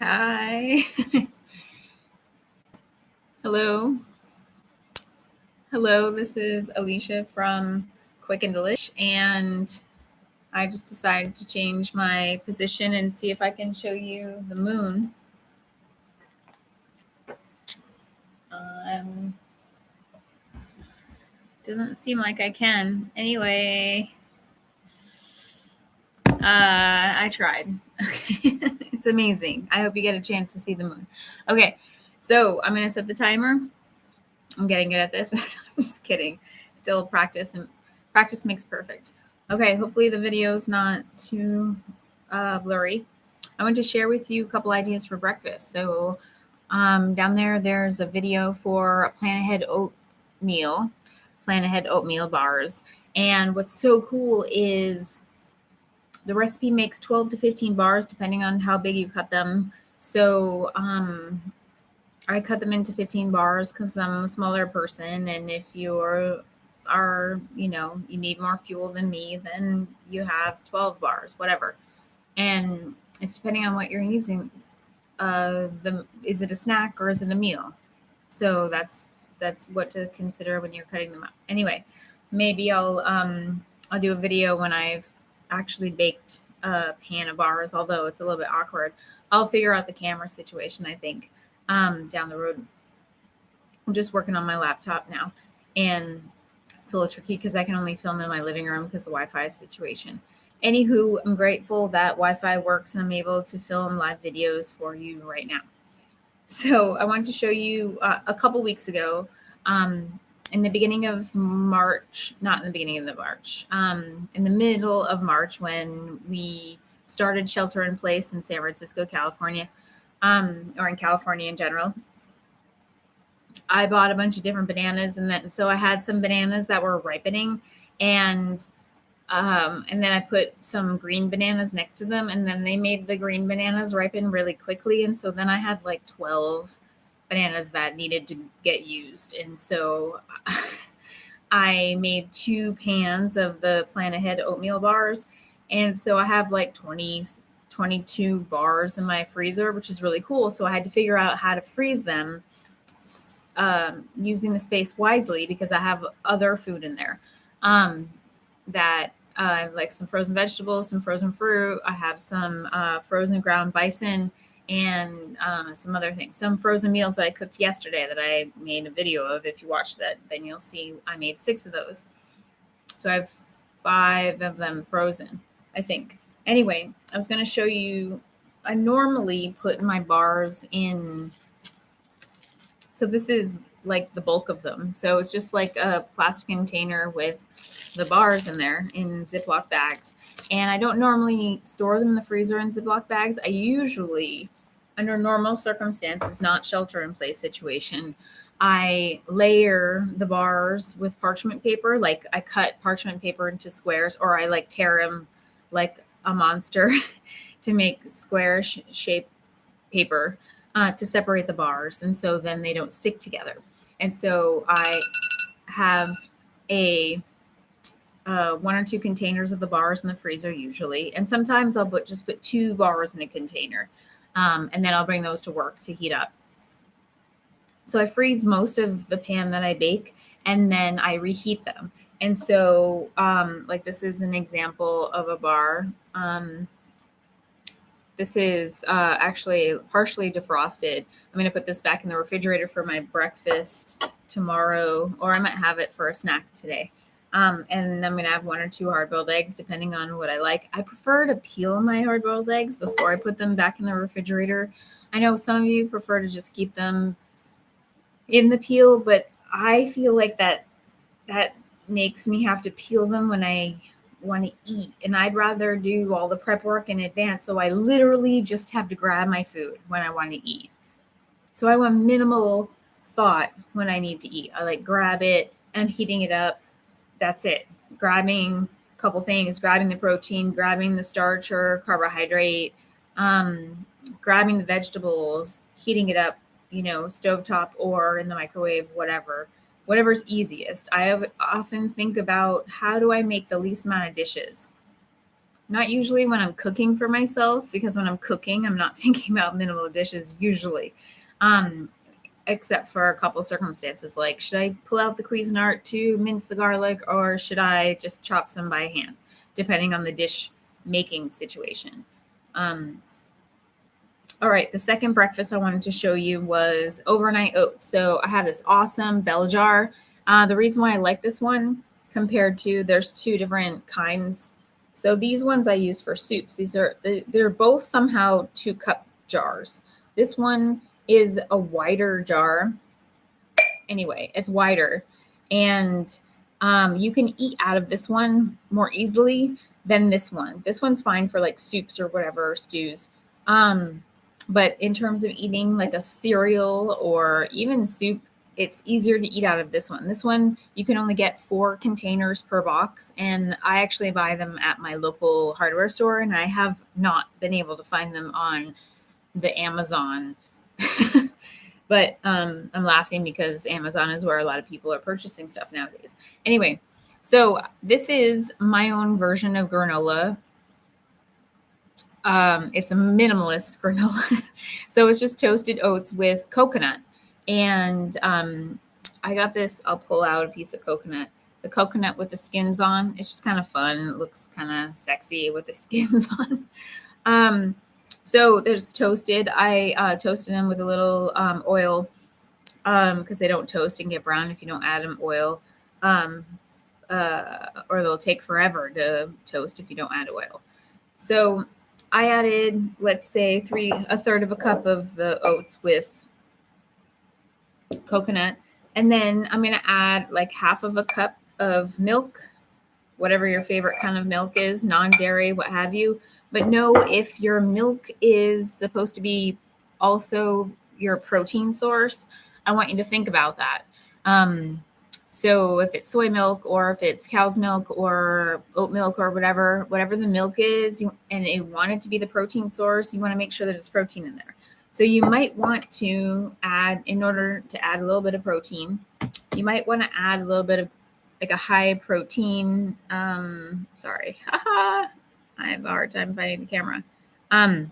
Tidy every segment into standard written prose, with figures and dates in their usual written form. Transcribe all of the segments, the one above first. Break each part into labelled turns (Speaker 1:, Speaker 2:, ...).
Speaker 1: Hi. Hello. Hello, this is Alicia from Quick and Delish, and I just decided to change my position and see if I can show you the moon. Um, doesn't seem like I can. Anyway, I tried. Okay. It's amazing. I hope you get a chance to see the moon. Okay, so I'm going to set the timer. I'm getting good at this. I'm just kidding. Still practice, and practice makes perfect. Okay, hopefully the video is not too blurry. I want to share with you a couple ideas for breakfast. So down there's a video for plan ahead oatmeal bars. And what's so cool is the recipe makes 12 to 15 bars depending on how big you cut them. So I cut them into 15 bars because I'm a smaller person. And if you need more fuel than me, then you have 12 bars, whatever. And it's depending on what you're using. Is it a snack or is it a meal? So that's what to consider when you're cutting them up. Anyway, maybe I'll do a video when I've actually baked a pan of bars, although it's a little bit awkward. I'll figure out the camera situation, I think, down the road. I'm just working on my laptop now, and it's a little tricky because I can only film in my living room because the Wi-Fi situation. Anywho, I'm grateful that Wi-Fi works and I'm able to film live videos for you right now. So I wanted to show you a couple weeks ago, in the beginning of March, not in the beginning of the March, in the middle of March when we started shelter in place in San Francisco, California, or in California in general. I bought a bunch of different bananas, and so I had some bananas that were ripening, and then I put some green bananas next to them, and then they made the green bananas ripen really quickly. And so then I had like 12 bananas that needed to get used. And so I made 2 pans of the Plan Ahead oatmeal bars. And so I have like 22 bars in my freezer, which is really cool. So I had to figure out how to freeze them using the space wisely because I have other food in there. That like some frozen vegetables, some frozen fruit. I have some frozen ground bison and some other things. Some frozen meals that I cooked yesterday that I made a video of. If you watch that, then you'll see I made 6 of those. So I have 5 of them frozen, I think. Anyway, I was going to show you. I normally put my bars in. So this is like the bulk of them. So it's just like a plastic container with the bars in there in Ziploc bags. And I don't normally store them in the freezer in Ziploc bags. I usually, under normal circumstances, not shelter in place situation, I layer the bars with parchment paper. Like I cut parchment paper into squares, or I like tear them like a monster to make square shape paper to separate the bars. And so then they don't stick together. And so I have a 1 or 2 containers of the bars in the freezer usually. And sometimes I'll just put 2 bars in a container. And then I'll bring those to work to heat up. So I freeze most of the pan that I bake, and then I reheat them. And so like this is an example of a bar. This is actually partially defrosted. I'm going to put this back in the refrigerator for my breakfast tomorrow, or I might have it for a snack today. And I'm going to have 1 or 2 hard-boiled eggs, depending on what I like. I prefer to peel my hard-boiled eggs before I put them back in the refrigerator. I know some of you prefer to just keep them in the peel, but I feel like that makes me have to peel them when I want to eat, and I'd rather do all the prep work in advance, so I literally just have to grab my food when I want to eat. So I want minimal thought when I need to eat. I like grab it, I'm heating it up, that's it. Grabbing a couple things, grabbing the protein, grabbing the starch or carbohydrate, grabbing the vegetables, heating it up, stovetop or in the microwave, whatever's easiest. I often think about how do I make the least amount of dishes? Not usually when I'm cooking for myself, because when I'm cooking, I'm not thinking about minimal dishes usually. Except for a couple circumstances, like should I pull out the Cuisinart to mince the garlic, or should I just chop some by hand, depending on the dish making situation. All right, the second breakfast I wanted to show you was overnight oats. So I have this awesome bell jar. The reason why I like this one compared to, there's two different kinds. So these ones I use for soups. They're both somehow 2-cup jars. This one is a wider jar. Anyway, it's wider, and you can eat out of this one more easily than this one. This one's fine for like soups or whatever, or stews. But in terms of eating like a cereal or even soup, it's easier to eat out of this one. This one, you can only get 4 containers per box, and I actually buy them at my local hardware store, and I have not been able to find them on the Amazon. But I'm laughing because Amazon is where a lot of people are purchasing stuff nowadays. Anyway, so this is my own version of granola. It's a minimalist granola. So it's just toasted oats with coconut. And I got this, I'll pull out a piece of coconut. The coconut with the skins on. It's just kind of fun. It looks kind of sexy with the skins on. So there's toasted. I toasted them with a little oil, because they don't toast and get brown if you don't add them oil. Or they'll take forever to toast if you don't add oil. So I added, let's say, a third of a cup of the oats with coconut. And then I'm going to add like half of a cup of milk, whatever your favorite kind of milk is, non-dairy, what have you. But know if your milk is supposed to be also your protein source, I want you to think about that. So if it's soy milk, or if it's cow's milk or oat milk or whatever the milk is, and you want it to be the protein source, you want to make sure that there's protein in there. So you might want to add, in order to add a little bit of protein, you might want to add a little bit of like a high protein, sorry, I have a hard time finding the camera. A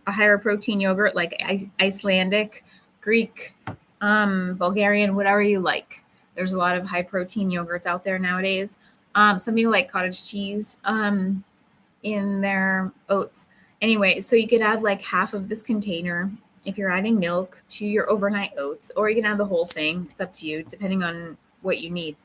Speaker 1: higher protein yogurt, like Icelandic, Greek, Bulgarian, whatever you like. There's a lot of high protein yogurts out there nowadays. Some people like cottage cheese in their oats. Anyway, so you could add like half of this container if you're adding milk to your overnight oats, or you can add the whole thing. It's up to you, depending on what you need.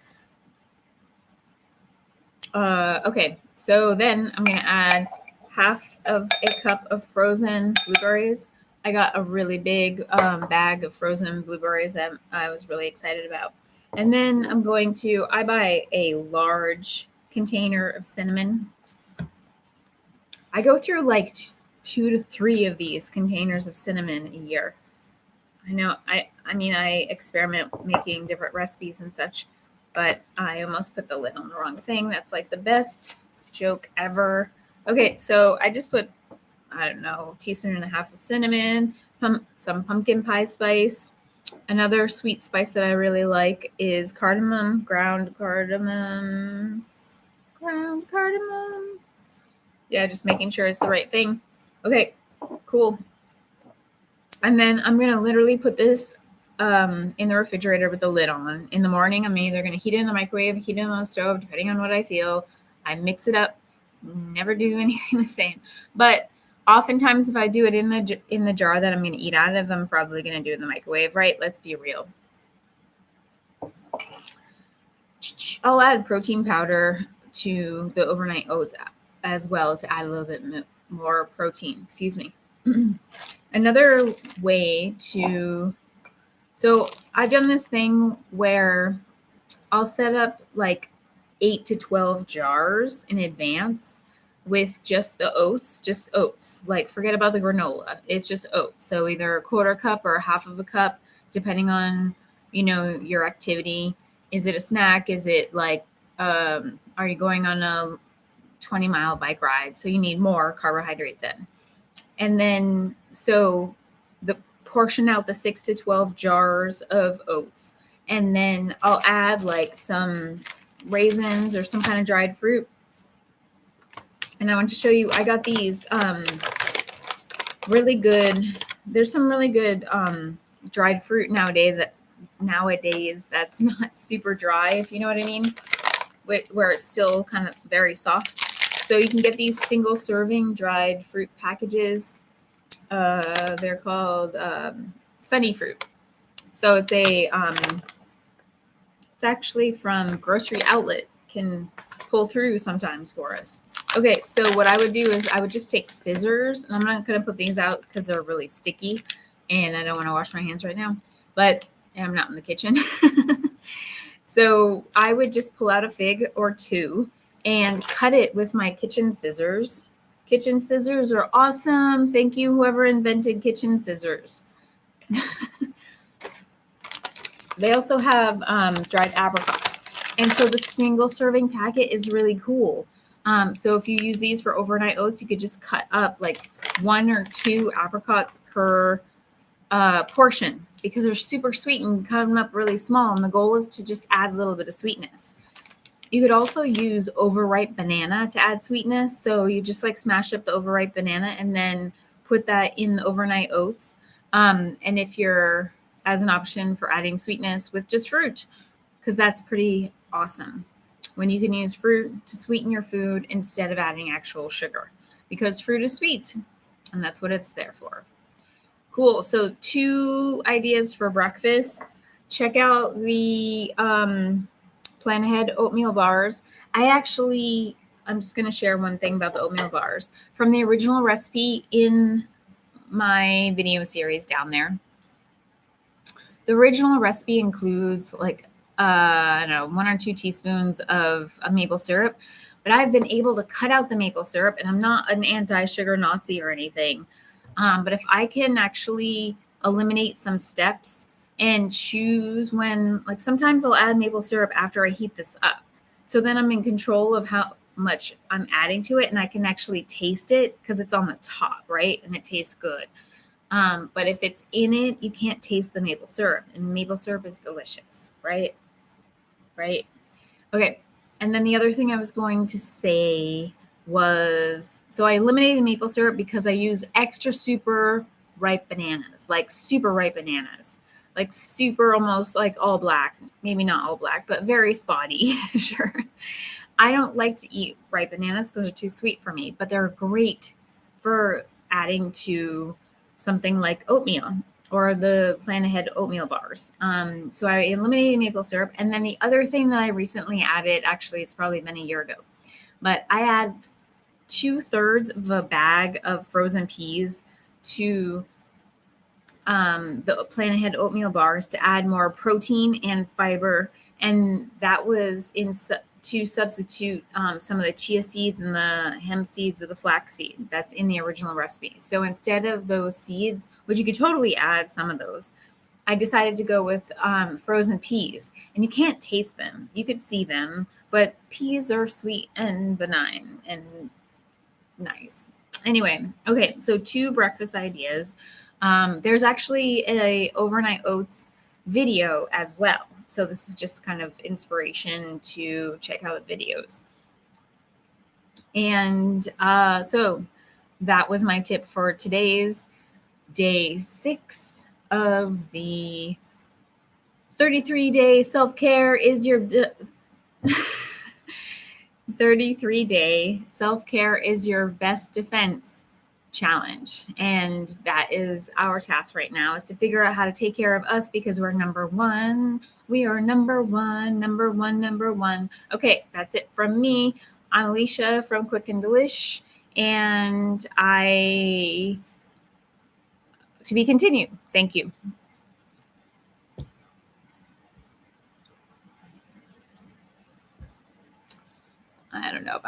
Speaker 1: Okay, so then I'm going to add half of a cup of frozen blueberries. I got a really big bag of frozen blueberries that I was really excited about. And then I buy a large container of cinnamon. I go through like 2 to 3 of these containers of cinnamon a year. I know, I experiment making different recipes and such, but I almost put the lid on the wrong thing. That's like the best joke ever. Okay, so I just put, I don't know, a teaspoon and a half of cinnamon, some pumpkin pie spice. Another sweet spice that I really like is cardamom, ground cardamom. Yeah, just making sure it's the right thing. Okay, cool. And then I'm going to literally put this in the refrigerator with the lid on. In the morning, I'm either going to heat it in the microwave, heat it on the stove, depending on what I feel. I mix it up, never do anything the same. But oftentimes, if I do it in the jar that I'm going to eat out of, I'm probably going to do it in the microwave, right? Let's be real. I'll add protein powder to the overnight oats as well to add a little bit more protein. Excuse me. Another way so I've done this thing where I'll set up like 8 to 12 jars in advance with just the oats, like forget about the granola. It's just oats. So either a quarter cup or half of a cup, depending on, your activity. Is it a snack? Is it like, are you going on a 20-mile bike ride? So you need more carbohydrate then. And then, so portion out the 6 to 12 jars of oats. And then I'll add like some raisins or some kind of dried fruit. And I want to show you, I got these really good, there's some really good dried fruit nowadays that's not super dry, if you know what I mean, where it's still kind of very soft. So you can get these single serving dried fruit packages. They're called Sunny Fruit. So it's actually from Grocery Outlet, can pull through sometimes for us. Okay, so what I would do is I would just take scissors, and I'm not going to put these out because they're really sticky and I don't want to wash my hands right now, but I'm not in the kitchen. So I would just pull out a fig or two and cut it with my kitchen scissors. Kitchen scissors are awesome. Thank you, whoever invented kitchen scissors. They also have dried apricots. And so the single serving packet is really cool. So if you use these for overnight oats, you could just cut up like 1 or 2 apricots per portion, because they're super sweet, and cut them up really small. And the goal is to just add a little bit of sweetness. You could also use overripe banana to add sweetness. So you just like smash up the overripe banana and then put that in the overnight oats. And if you're, as an option for adding sweetness with just fruit, because that's pretty awesome when you can use fruit to sweeten your food instead of adding actual sugar, because fruit is sweet and that's what it's there for. Cool. So 2 ideas for breakfast. Check out the Plan Ahead oatmeal bars. I'm just going to share one thing about the oatmeal bars from the original recipe in my video series down there. The original recipe includes like, I don't know, 1 or 2 teaspoons of maple syrup, but I've been able to cut out the maple syrup, and I'm not an anti-sugar Nazi or anything. But if I can actually eliminate some steps and choose when, like sometimes I'll add maple syrup after I heat this up. So then I'm in control of how much I'm adding to it, and I can actually taste it because it's on the top, right? And it tastes good. But if it's in it, you can't taste the maple syrup, and maple syrup is delicious, right? Right. Okay. And then the other thing I was going to say was, so I eliminated maple syrup because I use extra super ripe bananas, like super ripe bananas, like super, almost like all black, maybe not all black, but very spotty. Sure. I don't like to eat ripe bananas because they're too sweet for me, but they're great for adding to something like oatmeal or the Plan Ahead oatmeal bars. So I eliminated maple syrup. And then the other thing that I recently added, actually, it's probably been a year ago, but I add 2/3 of a bag of frozen peas to the Plan Ahead oatmeal bars to add more protein and fiber. And that was to substitute some of the chia seeds and the hemp seeds of the flaxseed that's in the original recipe. So instead of those seeds, which you could totally add some of those, I decided to go with frozen peas. And you can't taste them. You could see them, but peas are sweet and benign and nice. Anyway, okay, so 2 breakfast ideas. There's actually a overnight oats video as well. So this is just kind of inspiration to check out the videos. And so that was my tip for today's day 6 of the 33-day self-care is your 33-day self-care is your best defense challenge. And that is our task right now, is to figure out how to take care of us, because we're number 1. We are number 1, number 1, number 1. Okay, that's it from me. I'm Alicia from Quick and Delish, and to be continued. Thank you. I don't know about